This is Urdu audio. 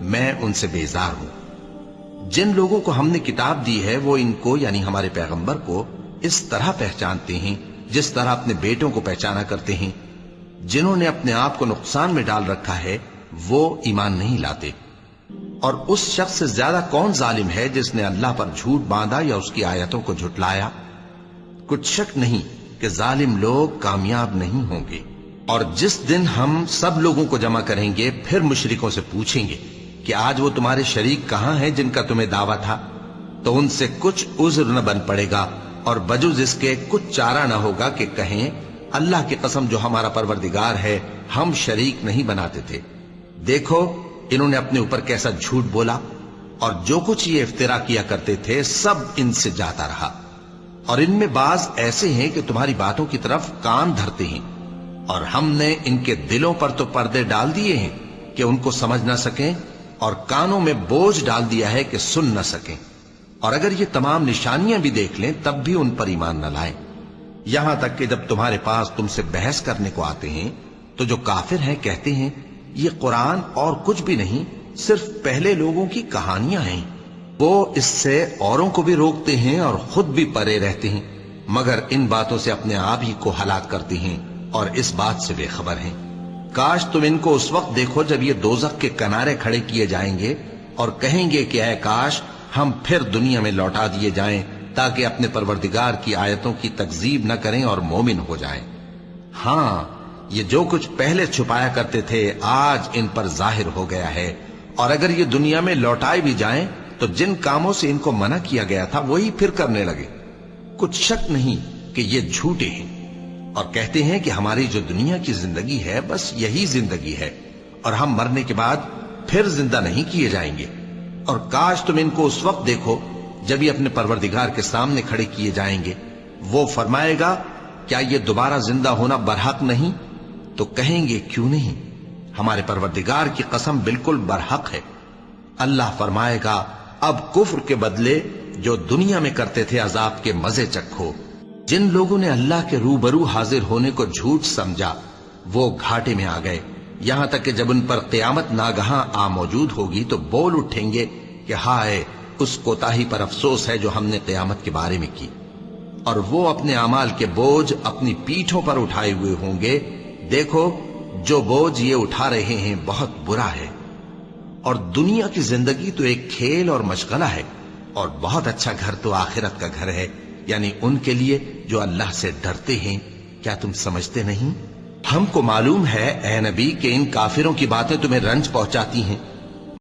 میں ان سے بیزار ہوں۔ جن لوگوں کو ہم نے کتاب دی ہے وہ ان کو یعنی ہمارے پیغمبر کو اس طرح پہچانتے ہیں جس طرح اپنے بیٹوں کو پہچانا کرتے ہیں۔ جنہوں نے اپنے آپ کو نقصان میں ڈال رکھا ہے وہ ایمان نہیں لاتے۔ اور اس شخص سے زیادہ کون ظالم ہے جس نے اللہ پر جھوٹ باندھا یا اس کی آیتوں کو جھٹلایا؟ کچھ شک نہیں کہ ظالم لوگ کامیاب نہیں ہوں گے۔ اور جس دن ہم سب لوگوں کو جمع کریں گے پھر مشرکوں سے پوچھیں گے کہ آج وہ تمہارے شریک کہاں ہیں جن کا تمہیں دعویٰ تھا، تو ان سے کچھ عذر نہ بن پڑے گا اور بجز اس کے کچھ چارہ نہ ہوگا کہ کہیں اللہ کی قسم جو ہمارا پروردگار ہے ہم شریک نہیں بناتے تھے۔ دیکھو انہوں نے اپنے اوپر کیسا جھوٹ بولا، اور جو کچھ یہ افترا کیا کرتے تھے سب ان سے جاتا رہا۔ اور ان میں بعض ایسے ہیں کہ تمہاری باتوں کی طرف کان دھرتے ہیں، اور ہم نے ان کے دلوں پر تو پردے ڈال دیے ہیں کہ ان کو سمجھ نہ سکیں، اور کانوں میں بوجھ ڈال دیا ہے کہ سن نہ سکیں، اور اگر یہ تمام نشانیاں بھی دیکھ لیں تب بھی ان پر ایمان نہ لائیں۔ یہاں تک کہ جب تمہارے پاس تم سے بحث کرنے کو آتے ہیں تو جو کافر ہیں کہتے ہیں یہ قرآن اور کچھ بھی نہیں، صرف پہلے لوگوں کی کہانیاں ہیں۔ وہ اس سے اوروں کو بھی روکتے ہیں اور خود بھی پرے رہتے ہیں، مگر ان باتوں سے اپنے آپ ہی کو ہلاک کرتے ہیں اور اس بات سے بے خبر ہیں۔ کاش تم ان کو اس وقت دیکھو جب یہ دوزخ کے کنارے کھڑے کیے جائیں گے اور کہیں گے کہ اے کاش ہم پھر دنیا میں لوٹا دیے جائیں تاکہ اپنے پروردگار کی آیتوں کی تکذیب نہ کریں اور مومن ہو جائیں۔ ہاں یہ جو کچھ پہلے چھپایا کرتے تھے آج ان پر ظاہر ہو گیا ہے، اور اگر یہ دنیا میں لوٹائے بھی جائیں تو جن کاموں سے ان کو منع کیا گیا تھا وہی پھر کرنے لگے۔ کچھ شک نہیں کہ یہ جھوٹے ہیں، اور کہتے ہیں کہ ہماری جو دنیا کی زندگی ہے بس یہی زندگی ہے اور ہم مرنے کے بعد پھر زندہ نہیں کیے جائیں گے۔ اور کاش تم ان کو اس وقت دیکھو جب یہ اپنے پروردگار کے سامنے کھڑے کیے جائیں گے، وہ فرمائے گا کیا یہ دوبارہ زندہ ہونا برحق نہیں؟ تو کہیں گے کیوں نہیں، ہمارے پروردگار کی قسم بالکل برحق ہے۔ اللہ فرمائے گا اب کفر کے بدلے جو دنیا میں کرتے تھے عذاب کے مزے چکھو۔ جن لوگوں نے اللہ کے روبرو حاضر ہونے کو جھوٹ سمجھا وہ گھاٹے میں آ گئے، یہاں تک کہ جب ان پر قیامت ناگہاں آ موجود ہوگی تو بول اٹھیں گے کہ ہائے اس کوتاہی پر افسوس ہے جو ہم نے قیامت کے بارے میں کی، اور وہ اپنے اعمال کے بوجھ اپنی پیٹھوں پر اٹھائے ہوئے ہوں گے۔ دیکھو جو بوجھ یہ اٹھا رہے ہیں بہت برا ہے، اور دنیا کی زندگی تو ایک کھیل اور مشغلہ ہے، اور بہت اچھا گھر تو آخرت کا گھر ہے، یعنی ان کے لیے جو اللہ سے ڈرتے ہیں۔ کیا تم سمجھتے نہیں؟ ہم کو معلوم ہے اے نبی کہ ان کافروں کی باتیں تمہیں رنج پہنچاتی ہیں،